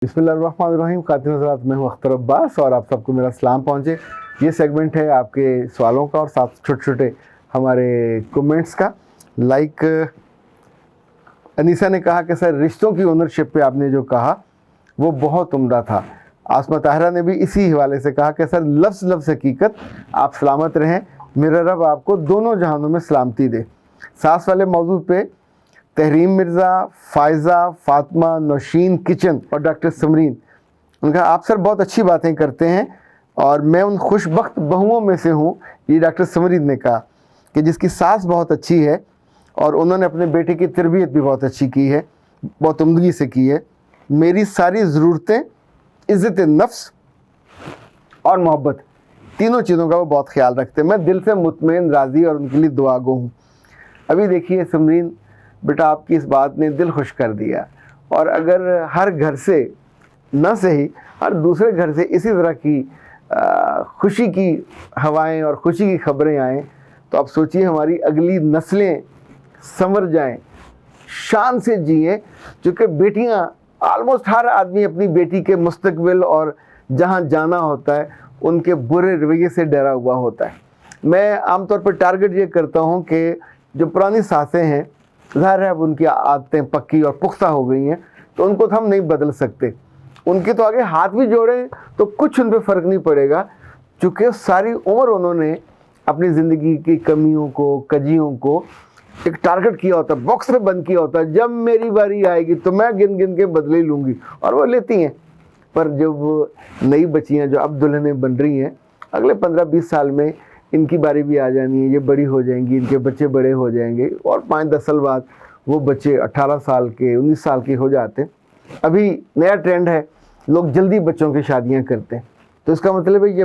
बिस्मिल्लाहिर्रहमानिर्रहीम। खातिन हज़रात, मैं हूँ अख्तर अब्बास और आप सबको मेरा सलाम पहुँचे। ये सेगमेंट है आपके सवालों का और साथ छोटे छोटे हमारे कमेंट्स का। लाइक अनीसा ने कहा कि सर रिश्तों की ओनरशिप पे आपने जो कहा वो बहुत उम्दा था। आसमा ताहिरा ने भी इसी हवाले से कहा कि सर लफ्ज़ लफ्ज़ हकीकत, आप सलामत रहें, मेरा रब आपको दोनों जहानों में सलामती दे। सास वाले मौजू पे तहरीम मिर्ज़ा, फ़ायज़ा, फ़ातिमा, नौशीन किचन और डॉक्टर समरीन, उनका आप सर बहुत अच्छी बातें करते हैं और मैं उन खुशबख्त बहुओं में से हूँ। ये डॉक्टर समरीन ने कहा कि जिसकी सास बहुत अच्छी है और उन्होंने अपने बेटे की तरबियत भी बहुत अच्छी की है, बहुत उम्दगी से की है। मेरी सारी ज़रूरतें, इज़्ज़त नफ्स और मोहब्बत, तीनों चीज़ों का वो बहुत ख्याल रखते हैं। मैं दिल से मुतमईन, राज़ी और उनके लिए दुआगो हूँ। अभी देखिए समरीन बेटा, आपकी इस बात ने दिल खुश कर दिया, और अगर हर घर से न सही हर दूसरे घर से इसी तरह की खुशी की हवाएं और खुशी की खबरें आएँ तो आप सोचिए हमारी अगली नस्लें संवर जाएं, शान से जिएं। चूँकि बेटियां, आलमोस्ट हर आदमी अपनी बेटी के मुस्तकबिल और जहां जाना होता है उनके बुरे रवैये से डरा हुआ होता है। मैं आमतौर पर टारगेट ये करता हूं कि जो पुरानी सासें हैं, ज़ाहिर है अब उनकी आदतें पक्की और पुख्ता हो गई हैं, तो उनको तो हम नहीं बदल सकते। उनके तो आगे हाथ भी जोड़ें तो कुछ उन पर फ़र्क नहीं पड़ेगा, चूँकि सारी उम्र उन्होंने अपनी ज़िंदगी की कमियों को, कजियों को एक टारगेट किया होता है, बॉक्स में बंद किया होता है। जब मेरी बारी आएगी तो मैं गिन गिन के बदले लूँगी, और वो लेती हैं। पर जब नई बच्चियाँ जो अब दुल्हनें बन रही हैं, अगले 15-20 साल में इनकी बारी भी आ जानी है, ये बड़ी हो जाएंगी, इनके बच्चे बड़े हो जाएंगे, और 5-10 साल बाद वो बच्चे 18 साल के, 19 साल के हो जाते हैं। अभी नया ट्रेंड है, लोग जल्दी बच्चों की शादियां करते हैं, तो इसका मतलब है ये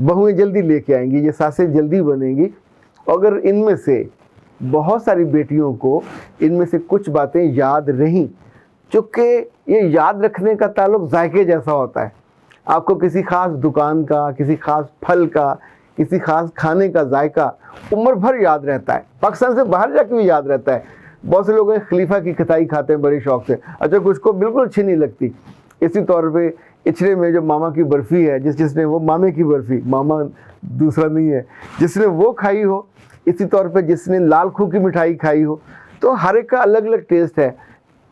बहुएं जल्दी लेके आएंगी, ये सासें जल्दी बनेंगी। अगर इनमें से बहुत सारी बेटियों को इनमें से कुछ बातें याद रहीं, चूँकि ये याद रखने का ताल्लुक जायके जैसा होता है। आपको किसी ख़ास दुकान का, किसी ख़ास फल का, किसी ख़ास खाने का जायका उम्र भर याद रहता है, पाकिस्तान से बाहर जाके भी याद रहता है। बहुत से लोग खलीफा की खताई खाते हैं बड़े शौक़ से, अच्छा कुछ को बिल्कुल अच्छी नहीं लगती। इसी तौर पे इचरे में जो मामा की बर्फ़ी है, जिसने वो मामे की बर्फ़ी, मामा दूसरा नहीं है, जिसने वो खाई हो, इसी तौर पे जिसने लाल खू की मिठाई खाई हो, तो हर एक का अलग अलग टेस्ट है।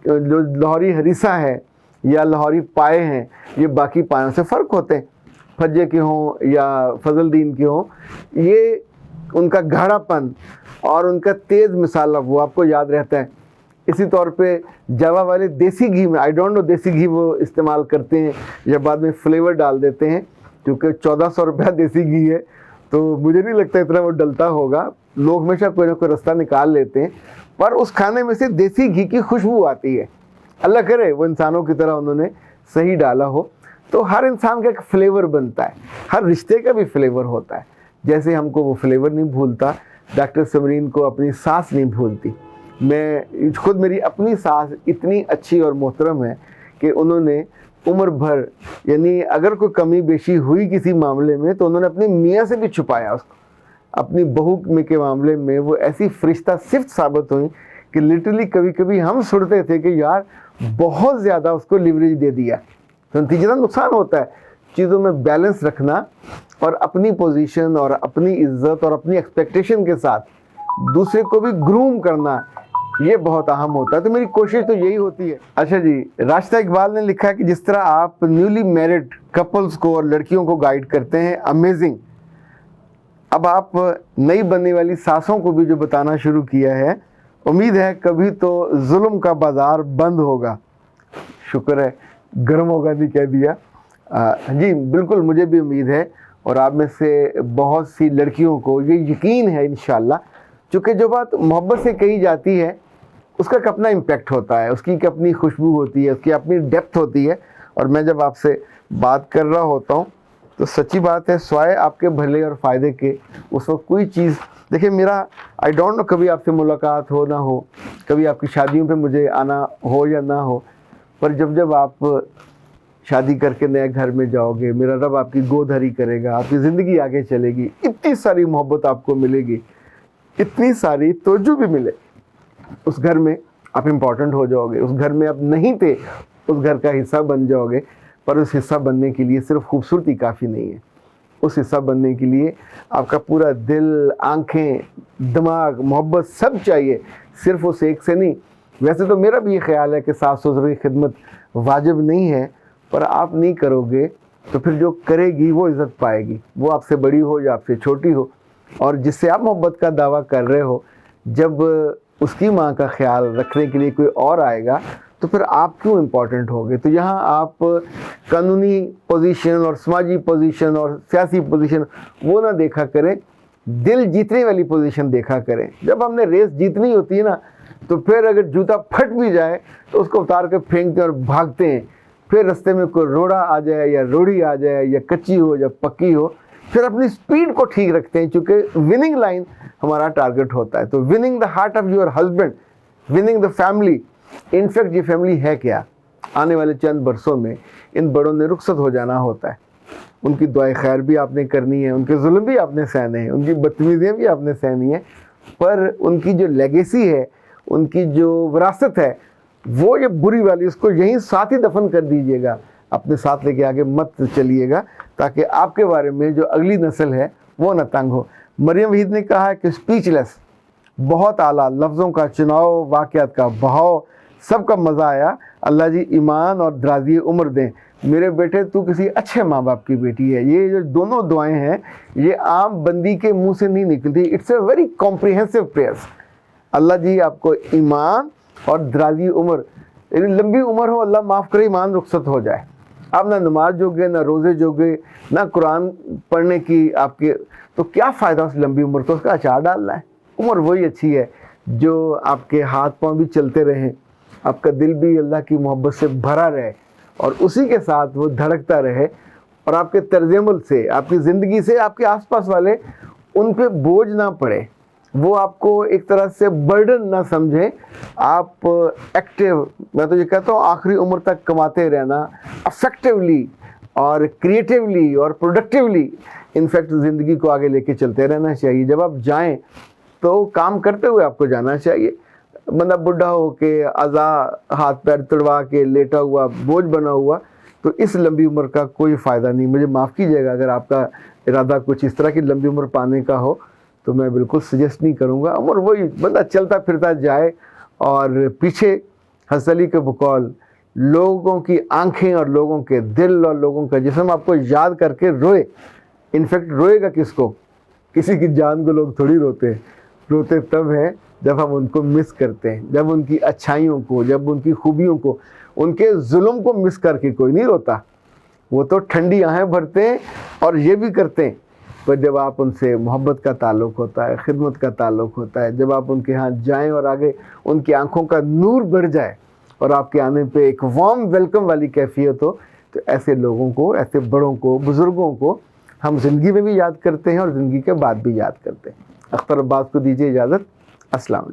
जो लाहौरी हरीसा है या लाहौरी पाए हैं, ये बाकी पायों से फ़र्क होते हैं, फज्जे के हों या फजलदीन के हों, ये उनका गाढ़ापन और उनका तेज़ मिसाला वो आपको याद रहता है। इसी तौर पे जावा वाले देसी घी में, आई डोंट नो देसी घी वो इस्तेमाल करते हैं या बाद में फ्लेवर डाल देते हैं, क्योंकि 1400 रुपया देसी घी है, तो मुझे नहीं लगता इतना वो डलता होगा। लोग हमेशा कोई ना कोई रास्ता निकाल लेते हैं, पर उस खाने में से देसी घी की खुशबू आती है। अल्लाह करे वो इंसानों की तरह उन्होंने सही डाला हो। तो हर इंसान का एक फ्लेवर बनता है, हर रिश्ते का भी फ्लेवर होता है। जैसे हमको वो फ्लेवर नहीं भूलता, डॉक्टर समरीन को अपनी सास नहीं भूलती। मैं खुद, मेरी अपनी सास इतनी अच्छी और मोहतरम है कि उन्होंने उम्र भर, यानी अगर कोई कमी बेशी हुई किसी मामले में तो उन्होंने अपने मियाँ से भी छुपाया उसको। अपनी बहू में के मामले में वो ऐसी फरिश्ता सिफ्त साबित हुई कि लिटरली कभी कभी हम सुनते थे कि यार बहुत ज़्यादा उसको लिवरेज दे दिया, तो नतीजतन नुकसान होता है। चीज़ों में बैलेंस रखना और अपनी पोजीशन और अपनी इज्जत और अपनी एक्सपेक्टेशन के साथ दूसरे को भी ग्रूम करना, ये बहुत अहम होता है। तो मेरी कोशिश तो यही होती है। अच्छा जी, राशिदा इकबाल ने लिखा कि जिस तरह आप न्यूली मैरिड कपल्स को और लड़कियों को गाइड करते हैं, अमेजिंग। अब आप नई बनने वाली सासों को भी जो बताना शुरू किया है, उम्मीद है कभी तो जुल्म का बाज़ार बंद होगा। शुक्र है, गर्म होगा नहीं कह दिया। जी बिल्कुल, मुझे भी उम्मीद है, और आप में से बहुत सी लड़कियों को ये यकीन है इंशाल्लाह, चूँकि जो बात मोहब्बत से कही जाती है उसका एक अपना इम्पैक्ट होता है, उसकी एक अपनी खुशबू होती है, उसकी अपनी डेप्थ होती है। और मैं जब आपसे बात कर रहा होता हूँ तो सच्ची बात है, स्वाय आपके भले और फ़ायदे के, उस वक्त कोई चीज़, देखिए मेरा आई डोंट नो कभी आपसे मुलाकात हो ना हो, कभी आपकी शादियों पे मुझे आना हो या ना हो, पर जब जब आप शादी करके नए घर में जाओगे, मेरा रब आपकी गोद हरी करेगा, आपकी ज़िंदगी आगे चलेगी, इतनी सारी मोहब्बत आपको मिलेगी, इतनी सारी तवज्जो भी मिले। उस घर में आप इम्पॉर्टेंट हो जाओगे, उस घर में आप नहीं थे उस घर का हिस्सा बन जाओगे, पर उस हिस्सा बनने के लिए सिर्फ खूबसूरती काफ़ी नहीं है। उस हिस्सा बनने के लिए आपका पूरा दिल, आंखें, दिमाग, मोहब्बत सब चाहिए, सिर्फ उस एक से नहीं। वैसे तो मेरा भी ये ख्याल है कि सास ससुर की खिदमत वाजिब नहीं है, पर आप नहीं करोगे तो फिर जो करेगी वो इज़्ज़त पाएगी, वो आपसे बड़ी हो या आपसे छोटी हो। और जिससे आप मोहब्बत का दावा कर रहे हो, जब उसकी माँ का ख्याल रखने के लिए कोई और आएगा तो फिर आप क्यों इम्पोर्टेंट होगे। तो यहाँ आप कानूनी पोजीशन और समाजी पोजीशन और सियासी पोजीशन वो ना देखा करें, दिल जीतने वाली पोजीशन देखा करें। जब हमने रेस जीतनी होती है ना, तो फिर अगर जूता फट भी जाए तो उसको उतार के फेंकते हैं और भागते हैं। फिर रास्ते में कोई रोड़ा आ जाए या रोड़ी आ जाए या कच्ची हो या पक्की हो, फिर अपनी स्पीड को ठीक रखते हैं, चूँकि विनिंग लाइन हमारा टारगेट होता है। तो winning the heart of your husband, winning the family. In fact ये फैमिली है क्या, आने वाले चंद बरसों में इन बड़ों ने रुखसत हो जाना होता है। उनकी दुआएं खैर भी आपने करनी है, उनके जुल्म भी आपने सहने हैं, उनकी बदतमीजियाँ भी आपने सहनी है, पर उनकी जो लेगेसी है, उनकी जो विरासत है, वो ये बुरी वाली, उसको यहीं साथ ही दफन कर दीजिएगा, अपने साथ लेके आगे मत चलिएगा, ताकि आपके बारे में जो अगली नस्ल है वो न तंग हो। मरियम वहीद ने कहा है कि स्पीचलेस, बहुत आला, लफ्ज़ों का चुनाव, वाक़यात का बहाव, सबका मज़ा आया। अल्लाह जी ईमान और दराज़ी उम्र दें। मेरे बेटे तू किसी अच्छे माँ बाप की बेटी है। ये जो दोनों दुआएं हैं ये आम बंदी के मुंह से नहीं निकलती, it's a very comprehensive prayers. अल्लाह जी आपको ईमान और दराज़ी उम्र, यानी लंबी उम्र हो, अल्लाह माफ़ करे, ईमान रुखसत हो जाए। आप ना नमाज जोगे, ना रोज़े जोगे, ना कुरान पढ़ने की आपके, तो क्या फ़ायदा उस लंबी उम्र को, उसका अचार डालना है। उम्र वही अच्छी है जो आपके हाथ पाँव भी चलते रहें, आपका दिल भी अल्लाह की मोहब्बत से भरा रहे और उसी के साथ वो धड़कता रहे, और आपके तर्ज़-ए-अमल से, आपकी ज़िंदगी से आपके आसपास वाले उन पे बोझ ना पड़े, वो आपको एक तरह से बर्डन ना समझें। आप एक्टिव, मैं तो ये कहता हूँ आखिरी उम्र तक कमाते रहना, अफेक्टिवली और क्रिएटिवली और प्रोडक्टिवली, इनफैक्ट ज़िंदगी को आगे लेके चलते रहना चाहिए। जब आप जाएं तो काम करते हुए आपको जाना चाहिए। बंदा बुढ़ा हो के अज़ा हाथ पैर तड़वा के लेटा हुआ, बोझ बना हुआ, तो इस लंबी उम्र का कोई फ़ायदा नहीं। मुझे माफ़ कीजिएगा अगर आपका इरादा कुछ इस तरह की लंबी उम्र पाने का हो, तो मैं बिल्कुल सजेस्ट नहीं करूँगा। उम्र वही, बंदा चलता फिरता जाए और पीछे हसली के बकौल लोगों की आंखें और लोगों के दिल और लोगों का जिस्म आपको याद करके रोए। इनफैक्ट रोएगा किसको, किसी की जान को लोग थोड़ी रोते हैं, रोते तब हैं जब हम उनको मिस करते हैं, जब उनकी अच्छाइयों को, जब उनकी खूबियों को, उनके जुल्म को मिस करके कोई नहीं रोता। वो तो ठंडी आहें भरते हैं और ये भी करते हैं, पर जब आप उनसे मोहब्बत का ताल्लुक़ होता है, खिदमत का ताल्लुक़ होता है, जब आप उनके यहाँ जाएं और आगे उनकी आंखों का नूर बढ़ जाए और आपके आने पे एक वार्म वेलकम वाली कैफियत हो, तो ऐसे लोगों को, ऐसे बड़ों को, बुज़ुर्गों को हम ज़िंदगी में भी याद करते हैं और ज़िंदगी के बाद भी याद करते हैं। अख्तर अब्बास को दीजिए इजाज़त। अस्सलाम वालेकुम।